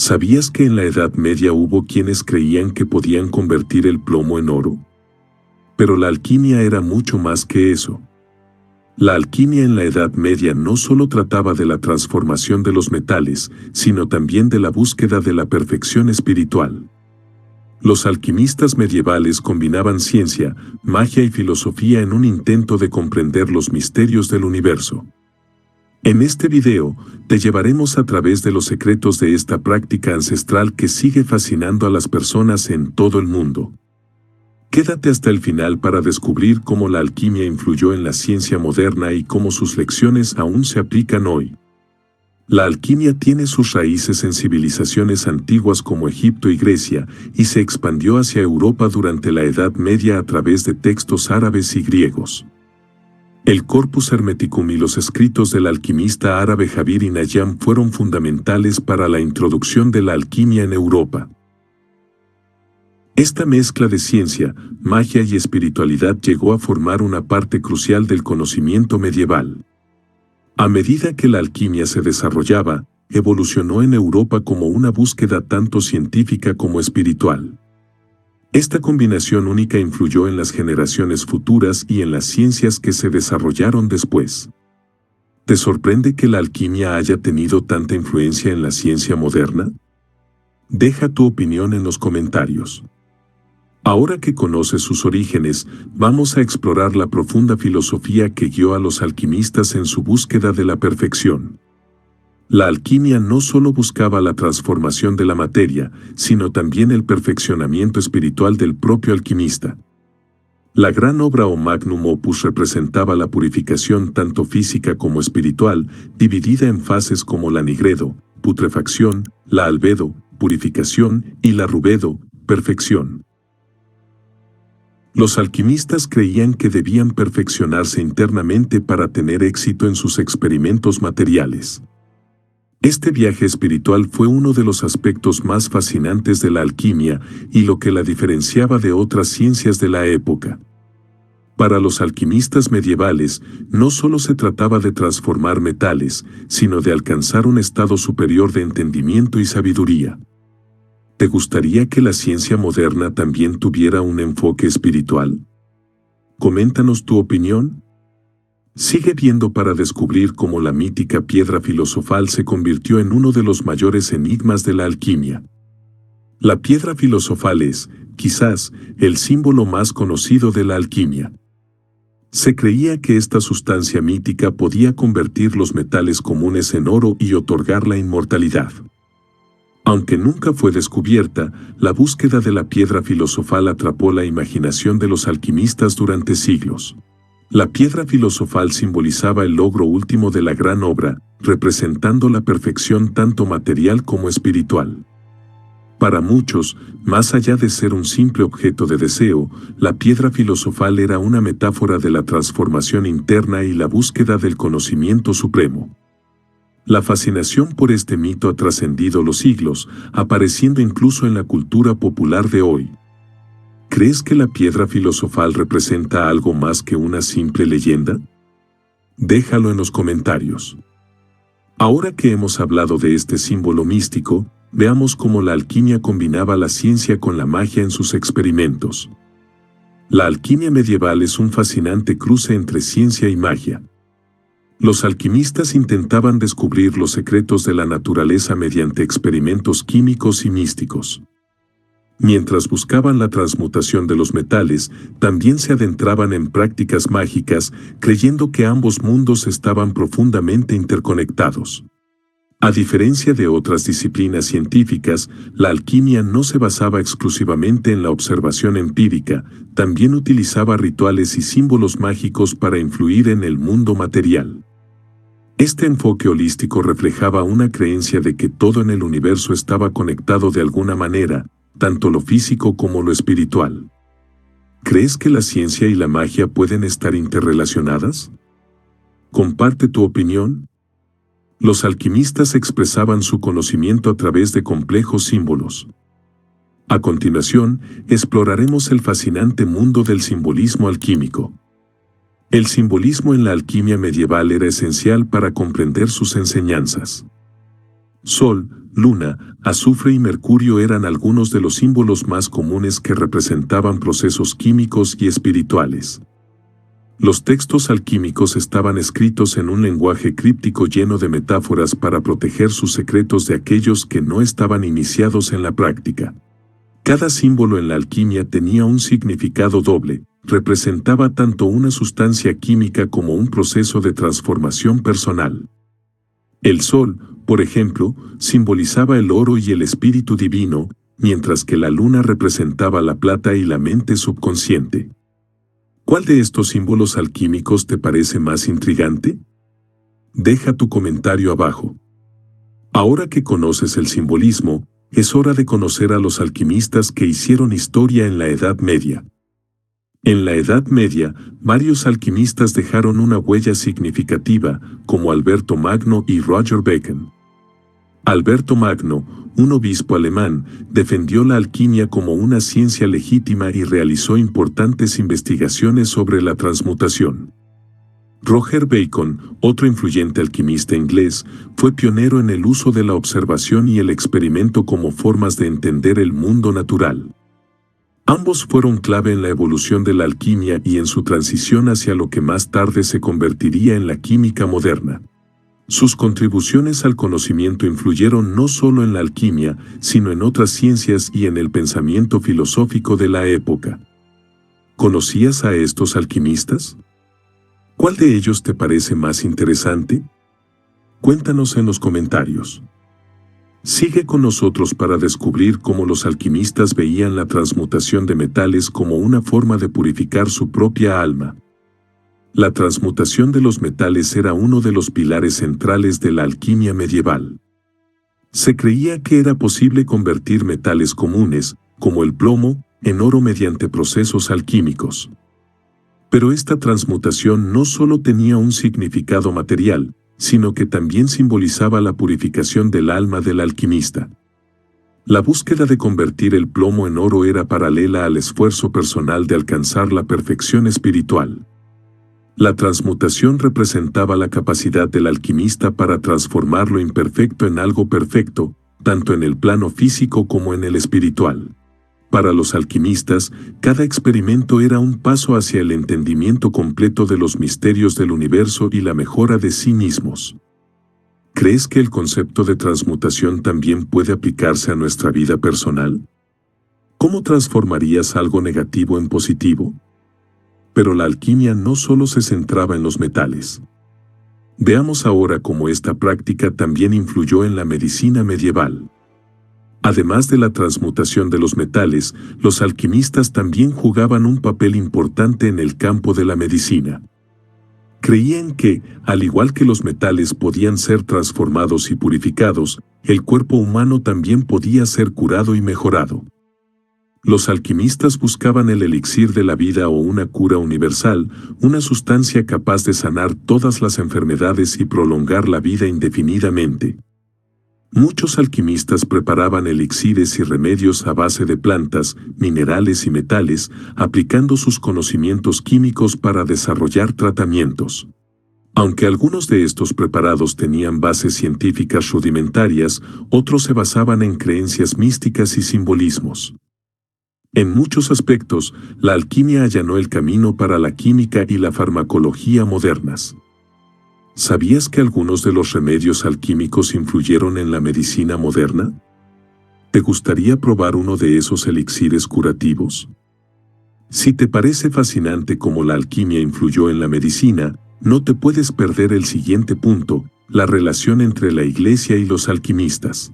¿Sabías que en la Edad Media hubo quienes creían que podían convertir el plomo en oro? Pero la alquimia era mucho más que eso. La alquimia en la Edad Media no solo trataba de la transformación de los metales, sino también de la búsqueda de la perfección espiritual. Los alquimistas medievales combinaban ciencia, magia y filosofía en un intento de comprender los misterios del universo. En este video, te llevaremos a través de los secretos de esta práctica ancestral que sigue fascinando a las personas en todo el mundo. Quédate hasta el final para descubrir cómo la alquimia influyó en la ciencia moderna y cómo sus lecciones aún se aplican hoy. La alquimia tiene sus raíces en civilizaciones antiguas como Egipto y Grecia y se expandió hacia Europa durante la Edad Media a través de textos árabes y griegos. El Corpus Hermeticum y los escritos del alquimista árabe Jabir ibn Hayyan fueron fundamentales para la introducción de la alquimia en Europa. Esta mezcla de ciencia, magia y espiritualidad llegó a formar una parte crucial del conocimiento medieval. A medida que la alquimia se desarrollaba, evolucionó en Europa como una búsqueda tanto científica como espiritual. Esta combinación única influyó en las generaciones futuras y en las ciencias que se desarrollaron después. ¿Te sorprende que la alquimia haya tenido tanta influencia en la ciencia moderna? Deja tu opinión en los comentarios. Ahora que conoces sus orígenes, vamos a explorar la profunda filosofía que guió a los alquimistas en su búsqueda de la perfección. La alquimia no solo buscaba la transformación de la materia, sino también el perfeccionamiento espiritual del propio alquimista. La gran obra o magnum opus representaba la purificación tanto física como espiritual, dividida en fases como la nigredo, putrefacción, la albedo, purificación, y la rubedo, perfección. Los alquimistas creían que debían perfeccionarse internamente para tener éxito en sus experimentos materiales. Este viaje espiritual fue uno de los aspectos más fascinantes de la alquimia y lo que la diferenciaba de otras ciencias de la época. Para los alquimistas medievales, no solo se trataba de transformar metales, sino de alcanzar un estado superior de entendimiento y sabiduría. ¿Te gustaría que la ciencia moderna también tuviera un enfoque espiritual? Coméntanos tu opinión. Sigue viendo para descubrir cómo la mítica piedra filosofal se convirtió en uno de los mayores enigmas de la alquimia. La piedra filosofal es, quizás, el símbolo más conocido de la alquimia. Se creía que esta sustancia mítica podía convertir los metales comunes en oro y otorgar la inmortalidad. Aunque nunca fue descubierta, la búsqueda de la piedra filosofal atrapó la imaginación de los alquimistas durante siglos. La piedra filosofal simbolizaba el logro último de la gran obra, representando la perfección tanto material como espiritual. Para muchos, más allá de ser un simple objeto de deseo, la piedra filosofal era una metáfora de la transformación interna y la búsqueda del conocimiento supremo. La fascinación por este mito ha trascendido los siglos, apareciendo incluso en la cultura popular de hoy. ¿Crees que la piedra filosofal representa algo más que una simple leyenda? Déjalo en los comentarios. Ahora que hemos hablado de este símbolo místico, veamos cómo la alquimia combinaba la ciencia con la magia en sus experimentos. La alquimia medieval es un fascinante cruce entre ciencia y magia. Los alquimistas intentaban descubrir los secretos de la naturaleza mediante experimentos químicos y místicos. Mientras buscaban la transmutación de los metales, también se adentraban en prácticas mágicas, creyendo que ambos mundos estaban profundamente interconectados. A diferencia de otras disciplinas científicas, la alquimia no se basaba exclusivamente en la observación empírica, también utilizaba rituales y símbolos mágicos para influir en el mundo material. Este enfoque holístico reflejaba una creencia de que todo en el universo estaba conectado de alguna manera, tanto lo físico como lo espiritual. ¿Crees que la ciencia y la magia pueden estar interrelacionadas? Comparte tu opinión. Los alquimistas expresaban su conocimiento a través de complejos símbolos. A continuación, exploraremos el fascinante mundo del simbolismo alquímico. El simbolismo en la alquimia medieval era esencial para comprender sus enseñanzas. Sol, luna, azufre y mercurio eran algunos de los símbolos más comunes que representaban procesos químicos y espirituales. Los textos alquímicos estaban escritos en un lenguaje críptico lleno de metáforas para proteger sus secretos de aquellos que no estaban iniciados en la práctica. Cada símbolo en la alquimia tenía un significado doble, representaba tanto una sustancia química como un proceso de transformación personal. El sol, por ejemplo, simbolizaba el oro y el espíritu divino, mientras que la luna representaba la plata y la mente subconsciente. ¿Cuál de estos símbolos alquímicos te parece más intrigante? Deja tu comentario abajo. Ahora que conoces el simbolismo, es hora de conocer a los alquimistas que hicieron historia en la Edad Media. En la Edad Media, varios alquimistas dejaron una huella significativa, como Alberto Magno y Roger Bacon. Alberto Magno, un obispo alemán, defendió la alquimia como una ciencia legítima y realizó importantes investigaciones sobre la transmutación. Roger Bacon, otro influyente alquimista inglés, fue pionero en el uso de la observación y el experimento como formas de entender el mundo natural. Ambos fueron clave en la evolución de la alquimia y en su transición hacia lo que más tarde se convertiría en la química moderna. Sus contribuciones al conocimiento influyeron no solo en la alquimia, sino en otras ciencias y en el pensamiento filosófico de la época. ¿Conocías a estos alquimistas? ¿Cuál de ellos te parece más interesante? Cuéntanos en los comentarios. Sigue con nosotros para descubrir cómo los alquimistas veían la transmutación de metales como una forma de purificar su propia alma. La transmutación de los metales era uno de los pilares centrales de la alquimia medieval. Se creía que era posible convertir metales comunes, como el plomo, en oro mediante procesos alquímicos. Pero esta transmutación no solo tenía un significado material, sino que también simbolizaba la purificación del alma del alquimista. La búsqueda de convertir el plomo en oro era paralela al esfuerzo personal de alcanzar la perfección espiritual. La transmutación representaba la capacidad del alquimista para transformar lo imperfecto en algo perfecto, tanto en el plano físico como en el espiritual. Para los alquimistas, cada experimento era un paso hacia el entendimiento completo de los misterios del universo y la mejora de sí mismos. ¿Crees que el concepto de transmutación también puede aplicarse a nuestra vida personal? ¿Cómo transformarías algo negativo en positivo? Pero la alquimia no solo se centraba en los metales. Veamos ahora cómo esta práctica también influyó en la medicina medieval. Además de la transmutación de los metales, los alquimistas también jugaban un papel importante en el campo de la medicina. Creían que, al igual que los metales podían ser transformados y purificados, el cuerpo humano también podía ser curado y mejorado. Los alquimistas buscaban el elixir de la vida o una cura universal, una sustancia capaz de sanar todas las enfermedades y prolongar la vida indefinidamente. Muchos alquimistas preparaban elixires y remedios a base de plantas, minerales y metales, aplicando sus conocimientos químicos para desarrollar tratamientos. Aunque algunos de estos preparados tenían bases científicas rudimentarias, otros se basaban en creencias místicas y simbolismos. En muchos aspectos, la alquimia allanó el camino para la química y la farmacología modernas. ¿Sabías que algunos de los remedios alquímicos influyeron en la medicina moderna? ¿Te gustaría probar uno de esos elixires curativos? Si te parece fascinante cómo la alquimia influyó en la medicina, no te puedes perder el siguiente punto, la relación entre la Iglesia y los alquimistas.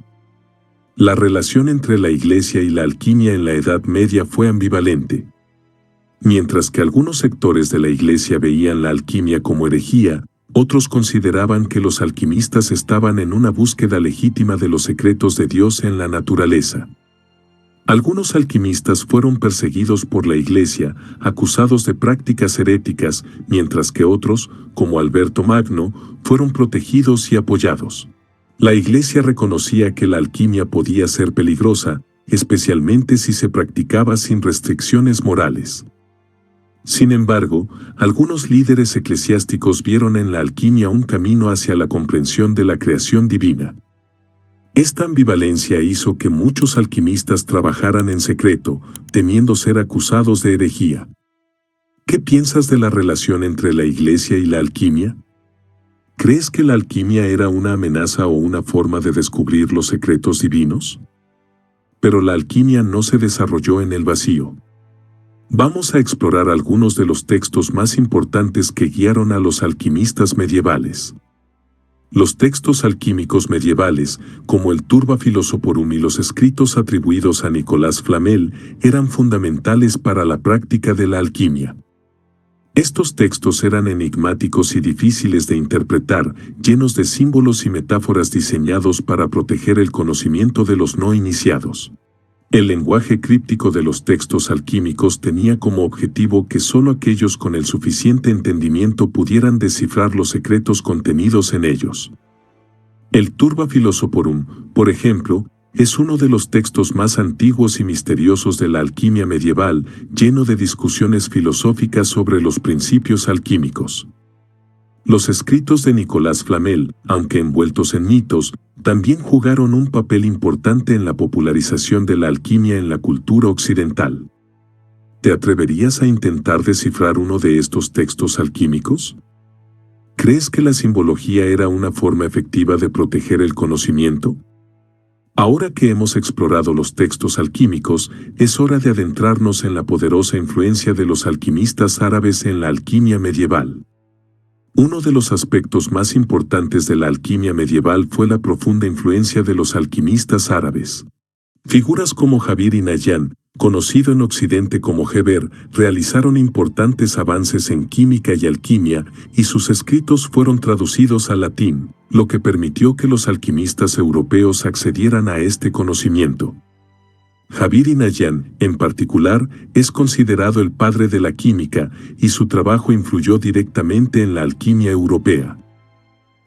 La relación entre la Iglesia y la alquimia en la Edad Media fue ambivalente. Mientras que algunos sectores de la Iglesia veían la alquimia como herejía, otros consideraban que los alquimistas estaban en una búsqueda legítima de los secretos de Dios en la naturaleza. Algunos alquimistas fueron perseguidos por la Iglesia, acusados de prácticas heréticas, mientras que otros, como Alberto Magno, fueron protegidos y apoyados. La Iglesia reconocía que la alquimia podía ser peligrosa, especialmente si se practicaba sin restricciones morales. Sin embargo, algunos líderes eclesiásticos vieron en la alquimia un camino hacia la comprensión de la creación divina. Esta ambivalencia hizo que muchos alquimistas trabajaran en secreto, temiendo ser acusados de herejía. ¿Qué piensas de la relación entre la Iglesia y la alquimia? ¿Crees que la alquimia era una amenaza o una forma de descubrir los secretos divinos? Pero la alquimia no se desarrolló en el vacío. Vamos a explorar algunos de los textos más importantes que guiaron a los alquimistas medievales. Los textos alquímicos medievales, como el Turba Philosophorum y los escritos atribuidos a Nicolás Flamel, eran fundamentales para la práctica de la alquimia. Estos textos eran enigmáticos y difíciles de interpretar, llenos de símbolos y metáforas diseñados para proteger el conocimiento de los no iniciados. El lenguaje críptico de los textos alquímicos tenía como objetivo que solo aquellos con el suficiente entendimiento pudieran descifrar los secretos contenidos en ellos. El Turba Philosophorum, por ejemplo, es uno de los textos más antiguos y misteriosos de la alquimia medieval, lleno de discusiones filosóficas sobre los principios alquímicos. Los escritos de Nicolás Flamel, aunque envueltos en mitos, también jugaron un papel importante en la popularización de la alquimia en la cultura occidental. ¿Te atreverías a intentar descifrar uno de estos textos alquímicos? ¿Crees que la simbología era una forma efectiva de proteger el conocimiento? Ahora que hemos explorado los textos alquímicos, es hora de adentrarnos en la poderosa influencia de los alquimistas árabes en la alquimia medieval. Uno de los aspectos más importantes de la alquimia medieval fue la profunda influencia de los alquimistas árabes. Figuras como Jabir y Nayyan, conocido en Occidente como Geber, realizaron importantes avances en química y alquimia, y sus escritos fueron traducidos al latín, lo que permitió que los alquimistas europeos accedieran a este conocimiento. Jabir y Nayyan, en particular, es considerado el padre de la química, y su trabajo influyó directamente en la alquimia europea.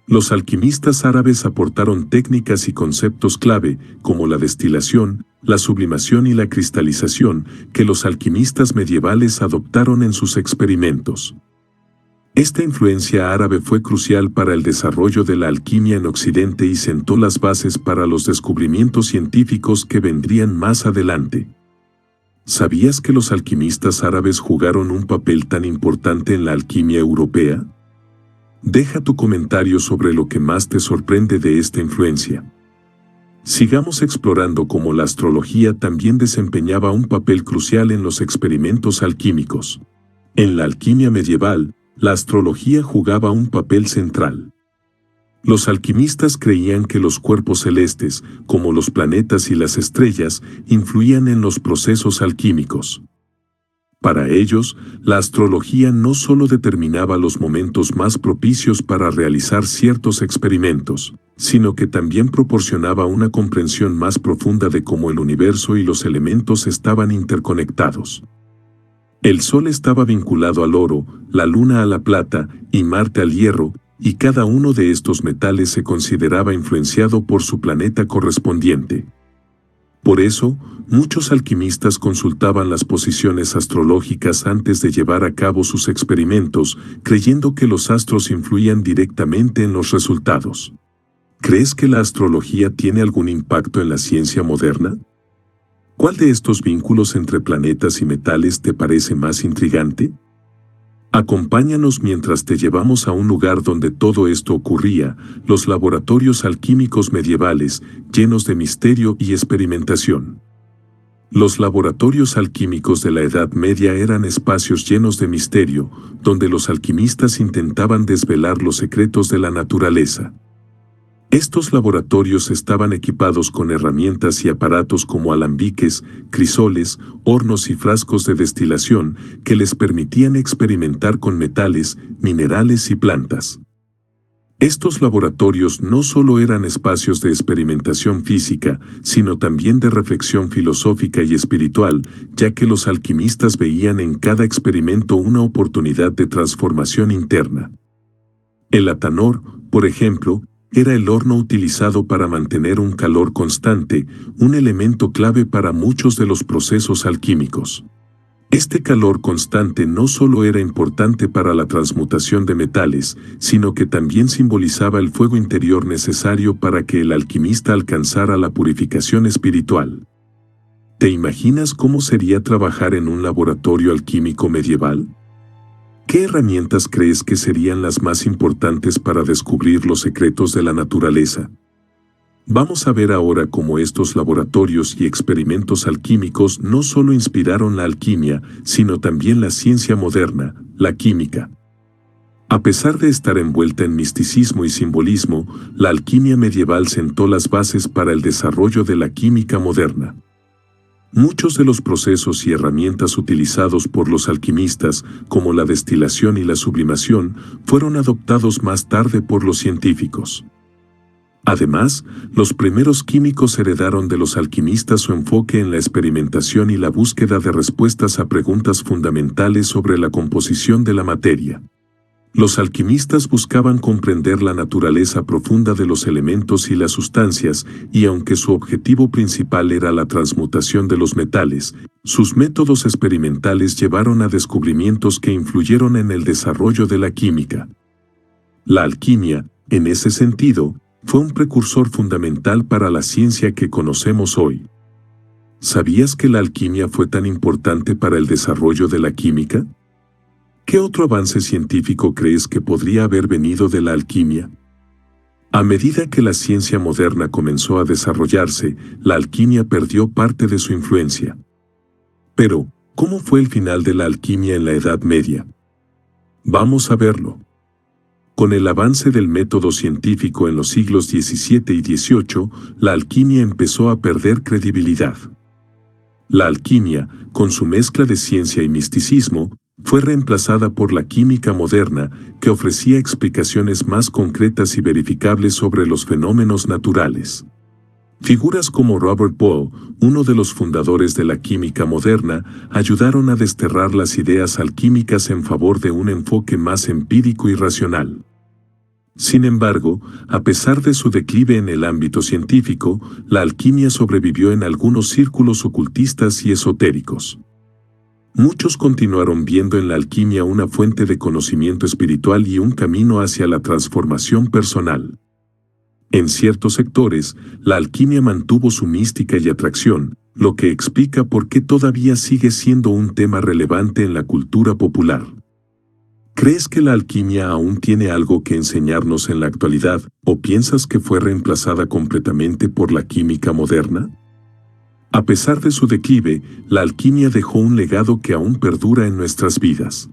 Los alquimistas árabes aportaron técnicas y conceptos clave, como la destilación, la sublimación y la cristalización, que los alquimistas medievales adoptaron en sus experimentos. Esta influencia árabe fue crucial para el desarrollo de la alquimia en Occidente y sentó las bases para los descubrimientos científicos que vendrían más adelante. ¿Sabías que los alquimistas árabes jugaron un papel tan importante en la alquimia europea? Deja tu comentario sobre lo que más te sorprende de esta influencia. Sigamos explorando cómo la astrología también desempeñaba un papel crucial en los experimentos alquímicos. En la alquimia medieval, la astrología jugaba un papel central. Los alquimistas creían que los cuerpos celestes, como los planetas y las estrellas, influían en los procesos alquímicos. Para ellos, la astrología no solo determinaba los momentos más propicios para realizar ciertos experimentos, sino que también proporcionaba una comprensión más profunda de cómo el universo y los elementos estaban interconectados. El Sol estaba vinculado al oro, la Luna a la plata y Marte al hierro, y cada uno de estos metales se consideraba influenciado por su planeta correspondiente. Por eso, muchos alquimistas consultaban las posiciones astrológicas antes de llevar a cabo sus experimentos, creyendo que los astros influían directamente en los resultados. ¿Crees que la astrología tiene algún impacto en la ciencia moderna? ¿Cuál de estos vínculos entre planetas y metales te parece más intrigante? Acompáñanos mientras te llevamos a un lugar donde todo esto ocurría, los laboratorios alquímicos medievales, llenos de misterio y experimentación. Los laboratorios alquímicos de la Edad Media eran espacios llenos de misterio, donde los alquimistas intentaban desvelar los secretos de la naturaleza. Estos laboratorios estaban equipados con herramientas y aparatos como alambiques, crisoles, hornos y frascos de destilación que les permitían experimentar con metales, minerales y plantas. Estos laboratorios no solo eran espacios de experimentación física, sino también de reflexión filosófica y espiritual, ya que los alquimistas veían en cada experimento una oportunidad de transformación interna. El atanor, por ejemplo, era el horno utilizado para mantener un calor constante, un elemento clave para muchos de los procesos alquímicos. Este calor constante no solo era importante para la transmutación de metales, sino que también simbolizaba el fuego interior necesario para que el alquimista alcanzara la purificación espiritual. ¿Te imaginas cómo sería trabajar en un laboratorio alquímico medieval? ¿Qué herramientas crees que serían las más importantes para descubrir los secretos de la naturaleza? Vamos a ver ahora cómo estos laboratorios y experimentos alquímicos no solo inspiraron la alquimia, sino también la ciencia moderna, la química. A pesar de estar envuelta en misticismo y simbolismo, la alquimia medieval sentó las bases para el desarrollo de la química moderna. Muchos de los procesos y herramientas utilizados por los alquimistas, como la destilación y la sublimación, fueron adoptados más tarde por los científicos. Además, los primeros químicos heredaron de los alquimistas su enfoque en la experimentación y la búsqueda de respuestas a preguntas fundamentales sobre la composición de la materia. Los alquimistas buscaban comprender la naturaleza profunda de los elementos y las sustancias, y aunque su objetivo principal era la transmutación de los metales, sus métodos experimentales llevaron a descubrimientos que influyeron en el desarrollo de la química. La alquimia, en ese sentido, fue un precursor fundamental para la ciencia que conocemos hoy. ¿Sabías que la alquimia fue tan importante para el desarrollo de la química? ¿Qué otro avance científico crees que podría haber venido de la alquimia? A medida que la ciencia moderna comenzó a desarrollarse, la alquimia perdió parte de su influencia. Pero, ¿cómo fue el final de la alquimia en la Edad Media? Vamos a verlo. Con el avance del método científico en los siglos XVII y XVIII, la alquimia empezó a perder credibilidad. La alquimia, con su mezcla de ciencia y misticismo, fue reemplazada por la química moderna, que ofrecía explicaciones más concretas y verificables sobre los fenómenos naturales. Figuras como Robert Boyle, uno de los fundadores de la química moderna, ayudaron a desterrar las ideas alquímicas en favor de un enfoque más empírico y racional. Sin embargo, a pesar de su declive en el ámbito científico, la alquimia sobrevivió en algunos círculos ocultistas y esotéricos. Muchos continuaron viendo en la alquimia una fuente de conocimiento espiritual y un camino hacia la transformación personal. En ciertos sectores, la alquimia mantuvo su mística y atracción, lo que explica por qué todavía sigue siendo un tema relevante en la cultura popular. ¿Crees que la alquimia aún tiene algo que enseñarnos en la actualidad, o piensas que fue reemplazada completamente por la química moderna? A pesar de su declive, la alquimia dejó un legado que aún perdura en nuestras vidas.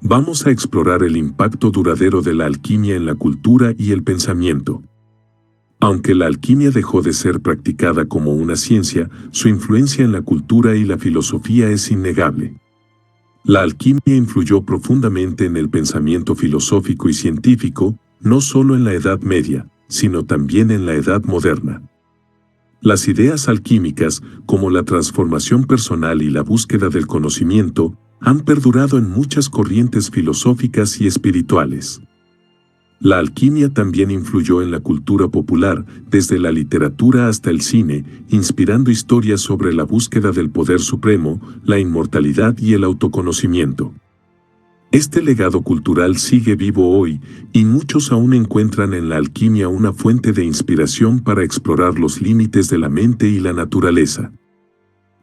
Vamos a explorar el impacto duradero de la alquimia en la cultura y el pensamiento. Aunque la alquimia dejó de ser practicada como una ciencia, su influencia en la cultura y la filosofía es innegable. La alquimia influyó profundamente en el pensamiento filosófico y científico, no solo en la Edad Media, sino también en la Edad Moderna. Las ideas alquímicas, como la transformación personal y la búsqueda del conocimiento, han perdurado en muchas corrientes filosóficas y espirituales. La alquimia también influyó en la cultura popular, desde la literatura hasta el cine, inspirando historias sobre la búsqueda del poder supremo, la inmortalidad y el autoconocimiento. Este legado cultural sigue vivo hoy, y muchos aún encuentran en la alquimia una fuente de inspiración para explorar los límites de la mente y la naturaleza.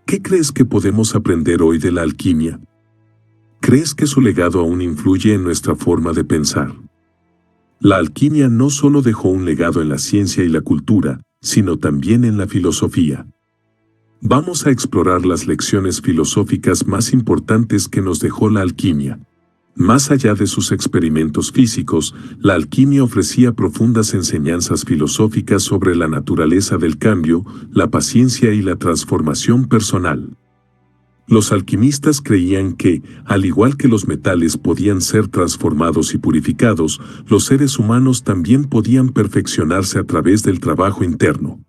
¿Qué crees que podemos aprender hoy de la alquimia? ¿Crees que su legado aún influye en nuestra forma de pensar? La alquimia no solo dejó un legado en la ciencia y la cultura, sino también en la filosofía. Vamos a explorar las lecciones filosóficas más importantes que nos dejó la alquimia. Más allá de sus experimentos físicos, la alquimia ofrecía profundas enseñanzas filosóficas sobre la naturaleza del cambio, la paciencia y la transformación personal. Los alquimistas creían que, al igual que los metales podían ser transformados y purificados, los seres humanos también podían perfeccionarse a través del trabajo interno.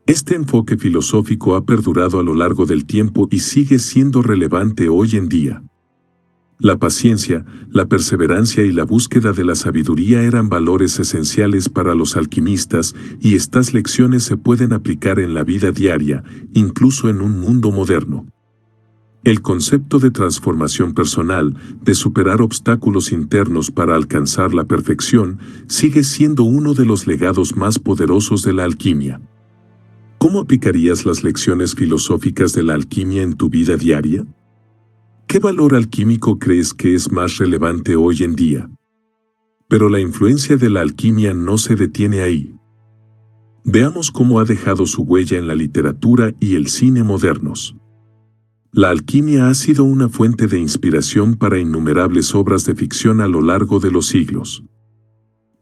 Este enfoque filosófico ha perdurado a lo largo del tiempo y sigue siendo relevante hoy en día. La paciencia, la perseverancia y la búsqueda de la sabiduría eran valores esenciales para los alquimistas, y estas lecciones se pueden aplicar en la vida diaria, incluso en un mundo moderno. El concepto de transformación personal, de superar obstáculos internos para alcanzar la perfección, sigue siendo uno de los legados más poderosos de la alquimia. ¿Cómo aplicarías las lecciones filosóficas de la alquimia en tu vida diaria? ¿Qué valor alquímico crees que es más relevante hoy en día? Pero la influencia de la alquimia no se detiene ahí. Veamos cómo ha dejado su huella en la literatura y el cine modernos. La alquimia ha sido una fuente de inspiración para innumerables obras de ficción a lo largo de los siglos.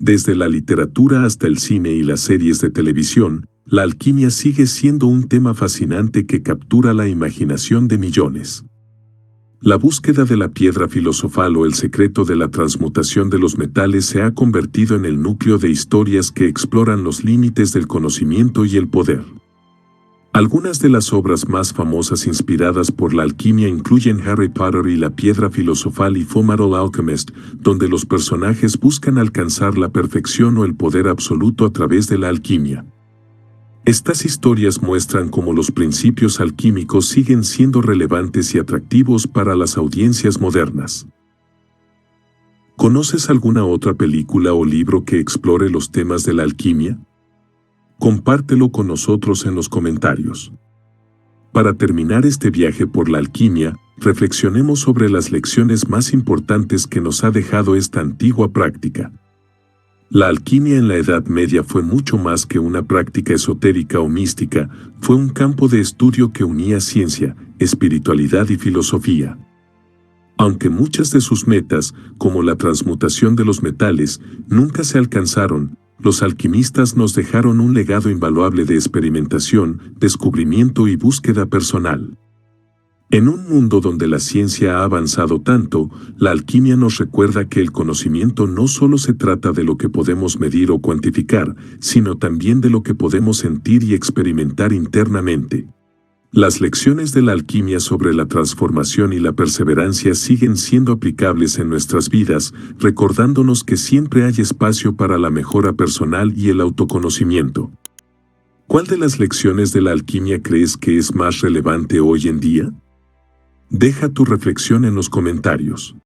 Desde la literatura hasta el cine y las series de televisión, la alquimia sigue siendo un tema fascinante que captura la imaginación de millones. La búsqueda de la piedra filosofal o el secreto de la transmutación de los metales se ha convertido en el núcleo de historias que exploran los límites del conocimiento y el poder. Algunas de las obras más famosas inspiradas por la alquimia incluyen Harry Potter y la piedra filosofal y Fullmetal Alchemist, donde los personajes buscan alcanzar la perfección o el poder absoluto a través de la alquimia. Estas historias muestran cómo los principios alquímicos siguen siendo relevantes y atractivos para las audiencias modernas. ¿Conoces alguna otra película o libro que explore los temas de la alquimia? Compártelo con nosotros en los comentarios. Para terminar este viaje por la alquimia, reflexionemos sobre las lecciones más importantes que nos ha dejado esta antigua práctica. La alquimia en la Edad Media fue mucho más que una práctica esotérica o mística, fue un campo de estudio que unía ciencia, espiritualidad y filosofía. Aunque muchas de sus metas, como la transmutación de los metales, nunca se alcanzaron, los alquimistas nos dejaron un legado invaluable de experimentación, descubrimiento y búsqueda personal. En un mundo donde la ciencia ha avanzado tanto, la alquimia nos recuerda que el conocimiento no solo se trata de lo que podemos medir o cuantificar, sino también de lo que podemos sentir y experimentar internamente. Las lecciones de la alquimia sobre la transformación y la perseverancia siguen siendo aplicables en nuestras vidas, recordándonos que siempre hay espacio para la mejora personal y el autoconocimiento. ¿Cuál de las lecciones de la alquimia crees que es más relevante hoy en día? Deja tu reflexión en los comentarios.